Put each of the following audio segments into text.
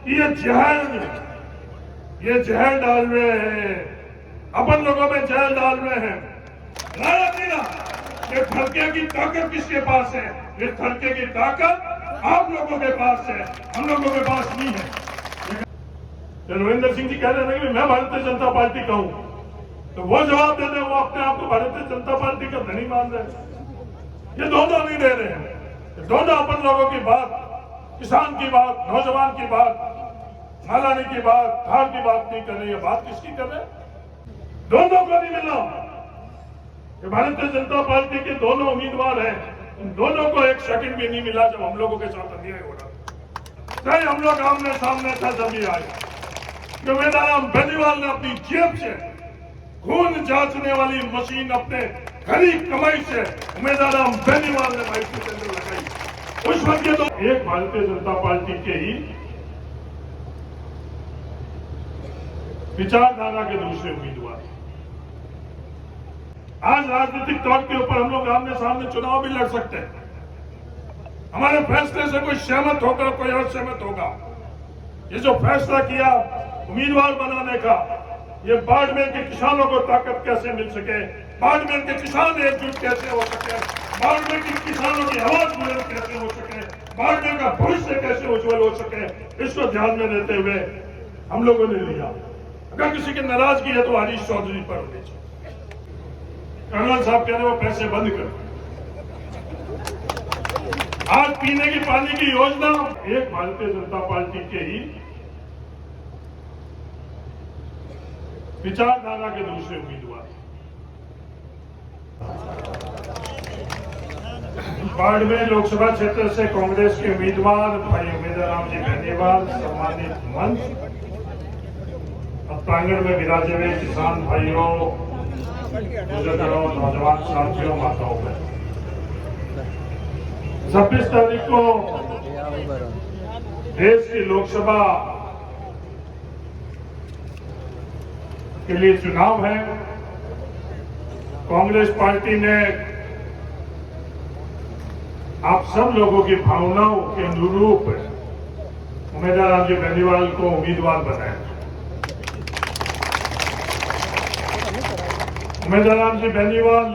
कि ये जहर डाल रहे हैं, अपन लोगों में जहर डाल रहे हैं। ये धरके की ताकत किसके पास है? ये धरके की ताकत आप लोगों के पास है, हम लोगों के पास नहीं है। रविंदर सिंह जी कह रहे हैं कि मैं भारतीय जनता पार्टी का हूं, तो वो जवाब देते हैं वो अपने आप को भारतीय जनता पार्टी का धनी मान रहे हैं। ये दोनों नहीं दे रहे हैं। दोनों अपन लोगों की बात, किसान की बात, नौजवान की बात, नालानी की बात, धार की बात नहीं कर रही है। बात किसकी कर रहे हैं? दोनों को नहीं मिला। ये भारतीय जनता पार्टी के दोनों उम्मीदवार हैं, उन दोनों को एक सेकंड भी नहीं मिला जब हम लोगों के साथ अन्याय हो रहा। चाहे हम लोग आमने सामने था जब भी आए। मेदाराम बेनीवाल ने अपनी जेब से खून जांचने वाली मशीन अपने खरी कमाई से मेदाराम बेनीवाल ने भाई के अंदर लगाई। उस वक्त तो एक भारतीय जनता पार्टी के ही विचारधारा के दूसरे उम्मीदवार। आज राजनीतिक तौर के ऊपर हम लोग आमने सामने चुनाव भी लड़ सकते हैं। हमारे फैसले से कोई सहमत होगा, कोई और सहमत होगा। ये जो फैसला किया उम्मीदवार बनाने का, ये बाड़मेर के किसानों को ताकत कैसे मिल सके, बाड़मेर के किसान एकजुट कैसे हो सके, बाड़मेर के किसानों की आवाज बुलंद कैसे हो सके, बाड़मेर का भविष्य कैसे उज्जवल हो सके, इसको ध्यान में देते हुए हम लोगों ने लिया। अगर किसी की नाराजगी है तो हरीश चौधरी पर होनी चाहिए। कर्नल साहब कह रहे वो पैसे बंद कर। आज पीने की पानी की योजना एक भारतीय जनता पार्टी के ही विचारधारा के दूसरे उम्मीदवार। बाड़मेर लोकसभा क्षेत्र से कांग्रेस के उम्मीदवार भाई मेदाराम जी बेनीवाल, सम्मानित मंच, प्रांगण में विराजे हुए किसान भाइयों, बुजुर्गों, नौजवान साथियों, माताओं में 26 तारीख को देश की लोकसभा के लिए चुनाव है। कांग्रेस पार्टी ने आप सब लोगों की भावनाओं के अनुरूप मेदाराम जी बेनीवाल को उम्मीदवार बनाया। मेदाराम जी बेनीवाल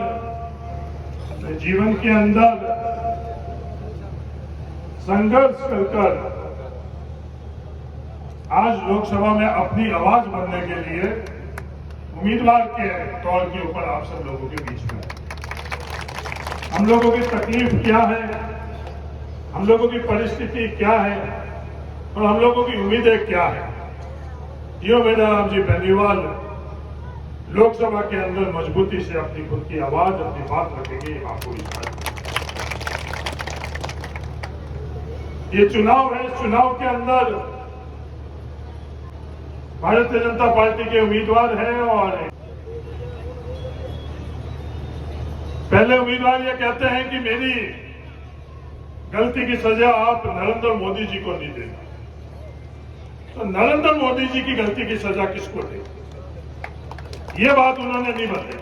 जीवन के अंदर संघर्ष कर आज लोकसभा में अपनी आवाज बनने के लिए उम्मीदवार के तौर के ऊपर आप सब लोगों के बीच में हम लोगों की तकलीफ क्या है, हम लोगों की परिस्थिति क्या है और हम लोगों की उम्मीदें क्या है, ये मेदाराम जी बेनीवाल लोकसभा के अंदर मजबूती से अपनी खुद की आवाज, अपनी बात रखेंगे। आपको विश्वास। ये चुनाव है, इस चुनाव के अंदर भारतीय जनता पार्टी के उम्मीदवार हैं और पहले उम्मीदवार ये कहते हैं कि मेरी गलती की सजा आप नरेंद्र मोदी जी को नहीं देना। तो नरेंद्र मोदी जी की गलती की सजा किसको दें? ये बात उन्होंने नहीं बताई।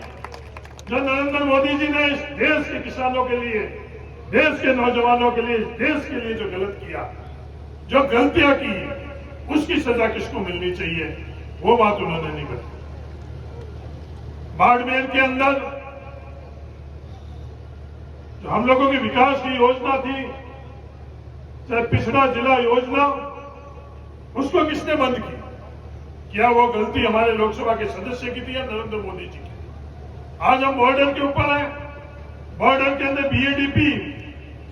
जो नरेंद्र मोदी जी ने इस देश के किसानों के लिए, देश के नौजवानों के लिए, इस देश के लिए जो गलत किया, जो गलतियां की, उसकी सजा किसको मिलनी चाहिए, वो बात उन्होंने नहीं बताई। बाड़मेर के अंदर जो हम लोगों की विकास की योजना थी, चाहे पिछड़ा जिला योजना, उसको किसने बंद की? क्या वो गलती हमारे लोकसभा के सदस्य की थी या नरेंद्र मोदी जी की? आज हम बॉर्डर के ऊपर हैं। बॉर्डर के अंदर बीएडीपी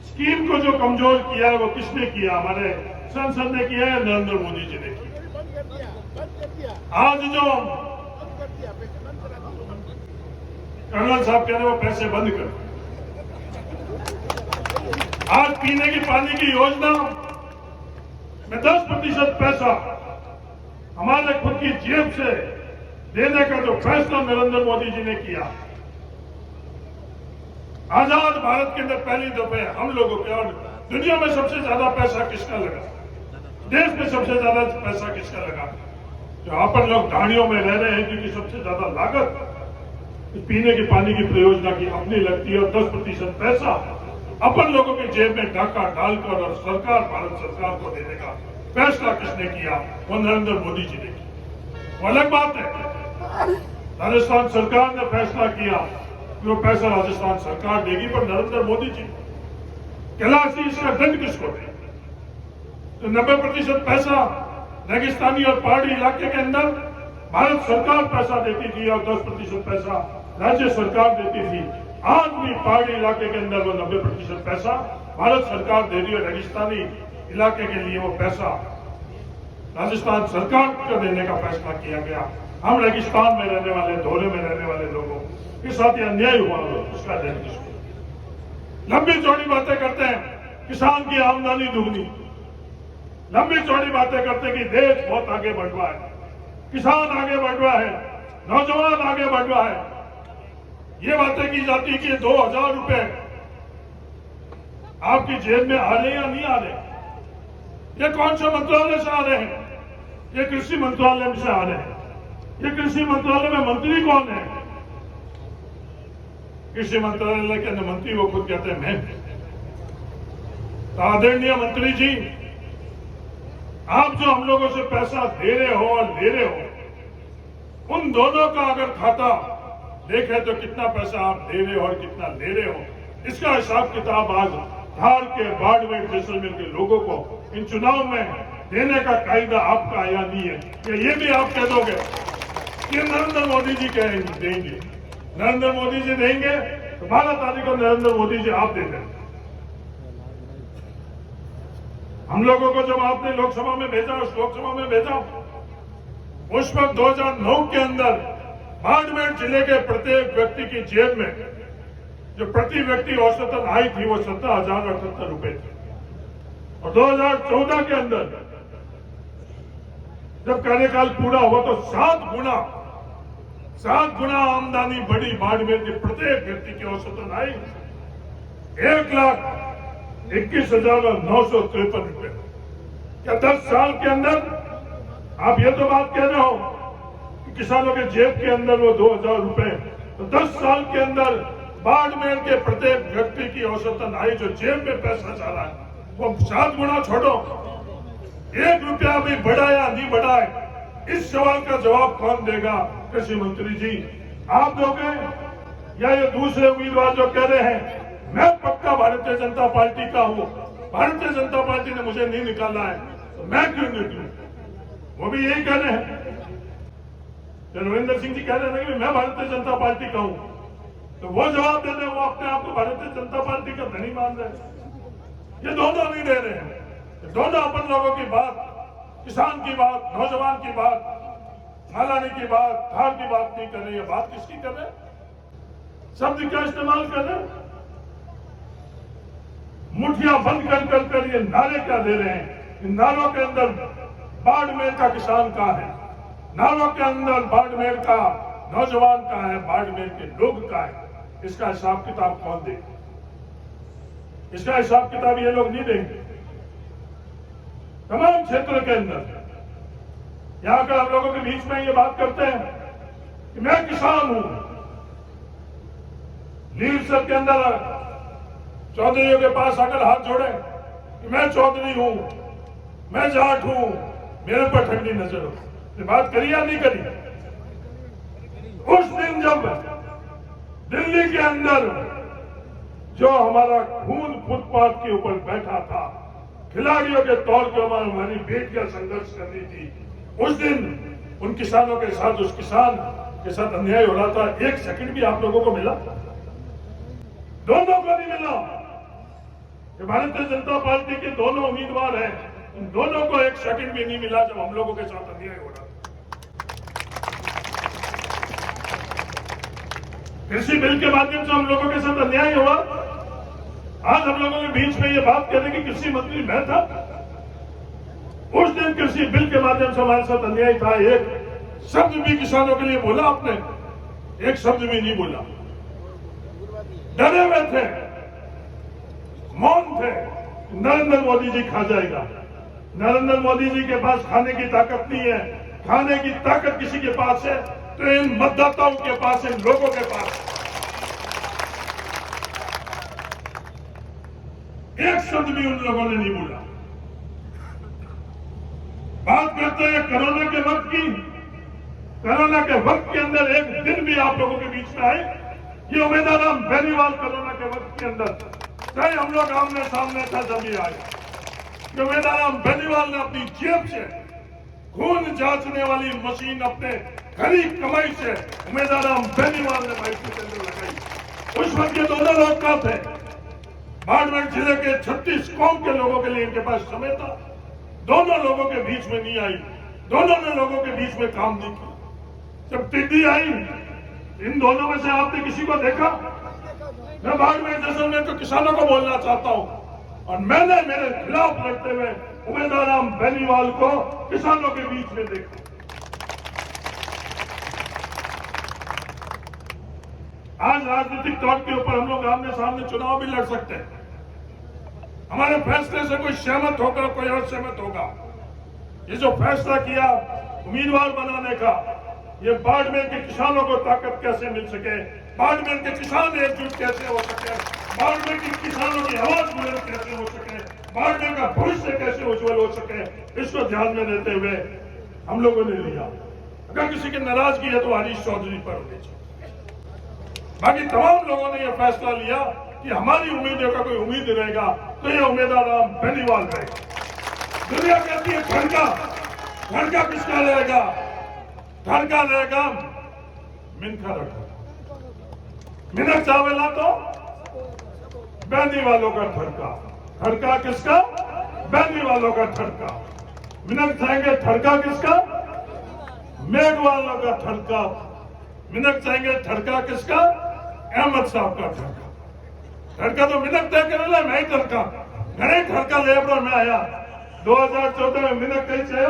स्कीम को जो कमजोर किया है वो किसने किया? हमारे संसद ने किया है, नरेंद्र मोदी जी ने किया। आज जो कर्नल साहब कह रहे वो पैसे बंद कर। आज पीने की पानी की योजना में 10% पैसा हमारे खुद की जेब से देने का जो फैसला नरेंद्र मोदी जी ने किया, आजाद भारत के अंदर पहली दफे हम लोगों के, और दुनिया में सबसे ज्यादा पैसा किसका लगा, देश में सबसे ज्यादा पैसा किसका लगा? जो अपन लोग गाड़ियों में रह रहे हैं, क्योंकि सबसे ज्यादा लागत पीने के पानी की परियोजना की अपनी लगती है और 10% पैसा अपन लोगों की जेब में डाका डालकर और सरकार, भारत सरकार को देने का फैसला किसने किया? वो नरेंद्र मोदी जी ने किया। वो अलग बात है, राजस्थान सरकार ने फैसला किया कि वो पैसा राजस्थान सरकार देगी, पर नरेंद्र मोदी जी कैलाशी इसका दंड किसको दे? तो 90% पैसा रेगिस्तानी और पहाड़ी इलाके के अंदर भारत सरकार पैसा देती थी और 10% पैसा राज्य सरकार देती थी। आज भी पहाड़ी इलाके के अंदर वो 90% पैसा भारत सरकार दे रही है। रेगिस्तानी इलाके के लिए वो पैसा राजस्थान सरकार को देने का फैसला किया गया। हम रेगिस्तान में रहने वाले, धोरे में रहने वाले लोगों के साथ ये अन्याय हुआ, उसका दंड किसको? लंबी चौड़ी बातें करते हैं, किसान की आमदनी दुगनी, लंबी चौड़ी बातें करते हैं कि देश बहुत आगे बढ़ रहा है, किसान आगे बढ़ रहा है, नौजवान आगे बढ़ रहा है। ये बातें की जाती कि 2000 रुपए आपकी जेब में आ रहे या नहीं आ रहे? ये कौन से मंत्रालय से आ रहे हैं? ये कृषि मंत्रालय से आ रहे हैं। ये कृषि मंत्रालय में मंत्री कौन है? कृषि मंत्रालय के मंत्री वो खुद कहते हैं मैं। तो आदरणीय मंत्री जी, आप जो हम लोगों से पैसा दे रहे हो और ले रहे हो, उन दोनों का अगर खाता देखें तो कितना पैसा आप दे रहे हो और कितना ले रहे हो, इसका हिसाब किताब आज धार के, बाड़मेर, जैसलमेर के लोगों को इन चुनाव में देने का कायदा आपका आया नहीं है। ये भी आप कह दोगे कि नरेंद्र मोदी जी कहेंगे देंगे, नरेंद्र मोदी जी देंगे तो 12 तारीख को नरेंद्र मोदी जी आप दे दें। हम लोगों को जब आपने लोकसभा में भेजा, उस लोकसभा में भेजा, उस वक्त 2009 के अंदर बाड़मेर जिले के प्रत्येक व्यक्ति की जेब में जो प्रति व्यक्ति औसतन आई थी वो 17,078 रुपए थी। और 2014 के अंदर जब कार्यकाल पूरा हुआ तो 7 गुना आमदनी बढ़ी। बाड़मेर के प्रत्येक व्यक्ति की औसतन आई 1,21,953 रुपए। क्या 10 साल के अंदर आप ये तो बात कह रहे हो कि किसानों के जेब के अंदर वो 2,000 रुपए, तो 10 साल के अंदर बाड़मेर के प्रत्येक व्यक्ति की औसतन आई जो जेब में पैसा जा रहा है वो 7 गुना छोड़ो, 1 रुपया भी बढ़ा या नहीं बढ़ा है, इस सवाल का जवाब कौन देगा? कृषि मंत्री जी आप दोगे या ये दूसरे उम्मीदवार जो कह रहे हैं मैं पक्का भारतीय जनता पार्टी का हूं, भारतीय जनता पार्टी ने मुझे नहीं निकाला है तो मैं क्यों निकलूं? वो भी यही कह रहे हैं। रविंदर सिंह जी कह रहे हैं कि मैं भारतीय जनता पार्टी का हूं, तो वो जवाब दे रहे, वो अपने आप को भारतीय जनता पार्टी का धनी मान रहे हैं। ये दोनों नहीं दे रहे हैं। दोनों अपन लोगों की बात, किसान की बात, नौजवान की बात, नालानी की बात, धार की बात नहीं कर रहे। ये बात किसकी कर रहे? शब्द क्या इस्तेमाल कर रहे? मुठियां बंद कर ये नारे क्या दे रहे हैं? इन नारों के अंदर बाड़मेर का किसान कहाँ है? नारों के अंदर बाड़मेर का नौजवान कहाँ है? बाड़मेर के लोग कहाँ है? इसका हिसाब किताब कौन देगा? इसका हिसाब किताब ये लोग नहीं देंगे। तमाम क्षेत्र के अंदर यहां का हम लोगों के बीच में ये बात करते हैं कि मैं किसान हूं। लीडरशिप के अंदर चौधरियों के पास आकर हाथ जोड़े कि मैं चौधरी हूं, मैं जाट हूं, मेरे पर ठंडी नजर हो। ये बात करी या नहीं करी? उस दिन जब दिल्ली के अंदर जो हमारा खून फुटपाथ के ऊपर बैठा था, खिलाड़ियों के तौर पर हमारी बेटियां संघर्ष कर रही थी, उस दिन उन किसानों के साथ, उस किसान के साथ अन्याय हो रहा था। 1 सेकंड भी आप लोगों को मिला? दोनों को नहीं मिला। भारतीय जनता पार्टी के दोनों उम्मीदवार हैं, उन दोनों को 1 सेकंड भी नहीं मिला जब हम लोगों के साथ अन्याय हो रहा था। कृषि बिल के माध्यम से हम लोगों के साथ अन्याय हुआ। आज हम लोगों के बीच में ये बात कहने की कृषि मंत्री मैं था। उस दिन कृषि बिल के माध्यम से हमारे साथ अन्याय था। एक शब्द भी किसानों के लिए बोला आपने? एक शब्द भी नहीं बोला। डरे हुए थे, मौन थे। नरेंद्र मोदी जी खा जाएगा। नरेंद्र मोदी जी के पास खाने की ताकत नहीं है। खाने की ताकत किसी के पास है तो इन मतदाताओं के पास, इन लोगों के पास। एक शब्द भी उन लोगों ने नहीं बोला। बात करते हैं कोरोना के वक्त की। कोरोना के वक्त के अंदर एक दिन भी आप लोगों के बीच में आए, ये उम्मीदवार बेनीवाल कोरोना के वक्त के अंदर चाहे हम लोग आमने सामने था तभी आए। ये उम्मीदवार बेनीवाल ने अपनी जेब से खून जांचने वाली मशीन अपने खरी कमाई से उम्मीदवार बेनीवाल ने महसूस के अंदर लगाई। उस वक्त ये दोनों लोग कहाँ थे? बाड़मेर जिले के 36 कौम के लोगों के लिए इनके पास समय था। दोनों लोगों के बीच में नहीं आई, दोनों ने लोगों के बीच में काम नहीं किया। जब टिड्डी आई, इन दोनों में से आपने किसी को देखा? मैं बाड़मेर जैसलमेर के किसानों को बोलना चाहता हूं, और मैंने मेरे खिलाफ लड़ते हुए उम्मीदवार बेनीवाल को किसानों के बीच में देखा। आज राजनीतिक तौर के ऊपर हम लोग आमने सामने चुनाव भी लड़ सकते हैं। हमारे फैसले से कोई सहमत होगा, कोई और सहमत होगा। ये जो फैसला किया उम्मीदवार बनाने का, ये बाड़मेर के किसानों को ताकत कैसे मिल सके, बाड़मेर के किसान एकजुट कैसे हो सके, बाड़मेर के किसानों की आवाज बुलंद कैसे हो सके, बाड़मेर का भविष्य कैसे उज्जवल हो सके, इसको ध्यान में देते हुए हम लोगों ने लिया। अगर किसी की नाराजगी है तो हरीश चौधरी पर होनी चाहिए। बाकी तमाम लोगों ने यह फैसला लिया कि हमारी उम्मीदों का कोई उम्मीद रहेगा तो यह उम्मीदवार बेनीवाल रहेगा। दुनिया कहती है ठड़का, ठड़का किसका रहेगा? ठड़का रहेगा मिनखा रखा, मिनक चावेला तो बेनीवालों का ठड़का। ठड़का किसका? बेनीवालों का ठड़का। मिनक चाहेंगे ठड़का किसका? मेघवालों का ठड़का। मिनक चाहेंगे ठड़का किसका? अहमद साहब का ठड़का। ठड़का तो मिनक तय करेला, मैं ही ठड़का घरे ठड़का ले में आया 2014 में। मिनक कहीं चाहिए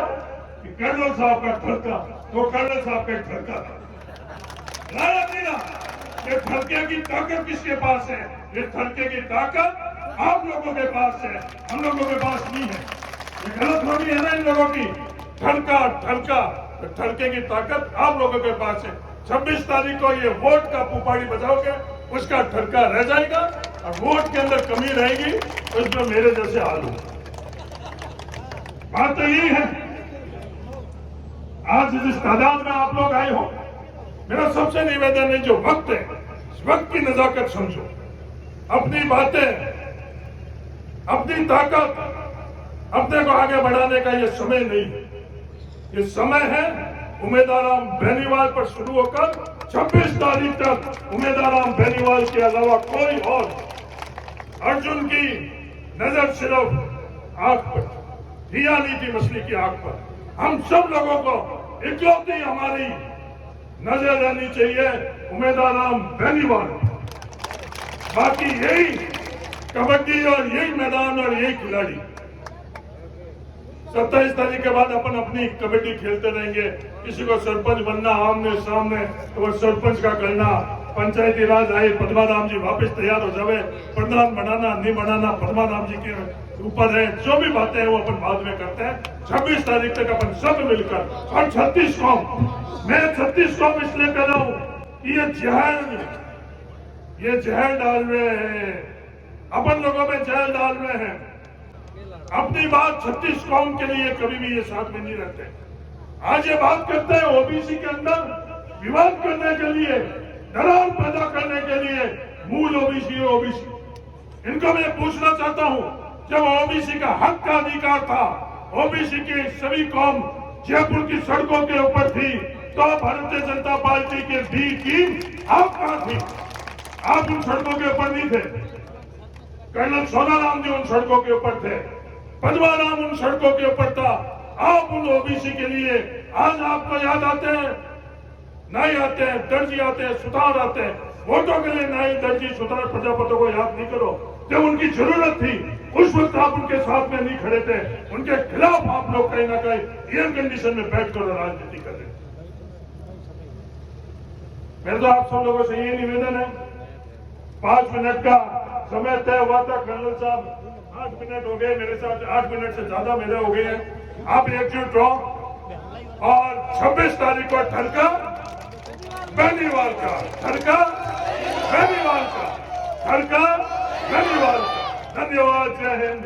कि कर्नल साहब का ठड़का, वो कर्नल साहब का ठड़का था। ये ठड़के की ताकत किसके पास है? ये ठड़के की ताकत आप लोगों के पास है, हम लोगों के पास नहीं है। ये गलत होगी है ना इन लोगों की। ठड़का ठड़का, ठड़के की ताकत आप लोगों के पास है। 26 तारीख को ये वोट का पुपाड़ी बजाओगे, उसका ठड़का रह जाएगा, और वोट के अंदर कमी रहेगी तो इसमें मेरे जैसे हाल हो। बात तो यही है। आज जिस तादाद में आप लोग आए हो, मेरा सबसे निवेदन है, जो वक्त है इस वक्त की नजाकत समझो। अपनी बातें, अपनी ताकत, अपने को आगे बढ़ाने का ये समय नहीं है। ये समय है उम्मीदवार बेनीवाल पर शुरू होकर 26 तारीख तक उम्मीदवार बेनीवाल के अलावा कोई और। अर्जुन की नजर सिर्फ आंख पर, दिया नहीं थी मछली की आंख पर। हम सब लोगों को इकलौती हमारी नजर रहनी चाहिए उम्मीदवार बेनीवाल। बाकी यही कबड्डी और यही मैदान और यही खिलाड़ी। 27 तारीख के बाद अपन अपनी कबड्डी खेलते रहेंगे। किसी को सरपंच बनना आमने सामने तो वो सरपंच का करना, पंचायती राज आए पद्माराम जी वापस तैयार हो जावे, प्रधान बनाना नहीं बनाना पद्माराम जी के ऊपर है। जो भी बातें हैं वो अपन बाद में करते हैं। 26 तारीख तक अपन सब मिलकर, और 36 कौम, मैं 36 कौम इसलिए कह रहा हूं कि ये जहर डाल रहे हैं, अपन लोगों में जहर डाल रहे हैं। अपनी बात 36 कौम के लिए कभी भी ये साथ में नहीं रहते। आज ये बात करते हैं ओबीसी के अंदर विवाद करने के लिए, दरार पैदा करने के लिए। मूल ओबीसी ओबीसी, इनको मैं पूछना चाहता हूं, जब ओबीसी का हक का अधिकार था, ओबीसी की सभी कौम जयपुर की सड़कों के ऊपर थी, तो भारतीय जनता पार्टी के दी की आप कहां थी? आप उन सड़कों के ऊपर नहीं थे। कर्नल सोनाराम जी उन सड़कों के ऊपर थे, पद्माराम उन सड़कों के ऊपर था। आप उन ओबीसी के लिए आज आपको याद आते हैं? नहीं आते हैं। दर्जी आते हैं, सुधार आते हैं। वोटों के लिए नहीं, दर्जी सुधार प्रजापति को याद नहीं करो। जब उनकी जरूरत थी उस वक्त आप उनके साथ में नहीं खड़े थे। उनके खिलाफ आप लोग कहीं ना कहीं एयर कंडीशन में बैठ कर राजनीति कर रहे। मेरे तो आप सब लोगों से ये निवेदन है, 5 मिनट का समय तय हुआ था। कर्नल साहब 8 मिनट हो गए, मेरे साथ 8 मिनट से ज्यादा मेरे हो गए हैं। आप एकजुट रहो, और 26 तारीख को ठड़का बेनीवाल का, ठड़का बेनीवाल का, ठड़का बेनीवाल का। धन्यवाद। जय हिंद।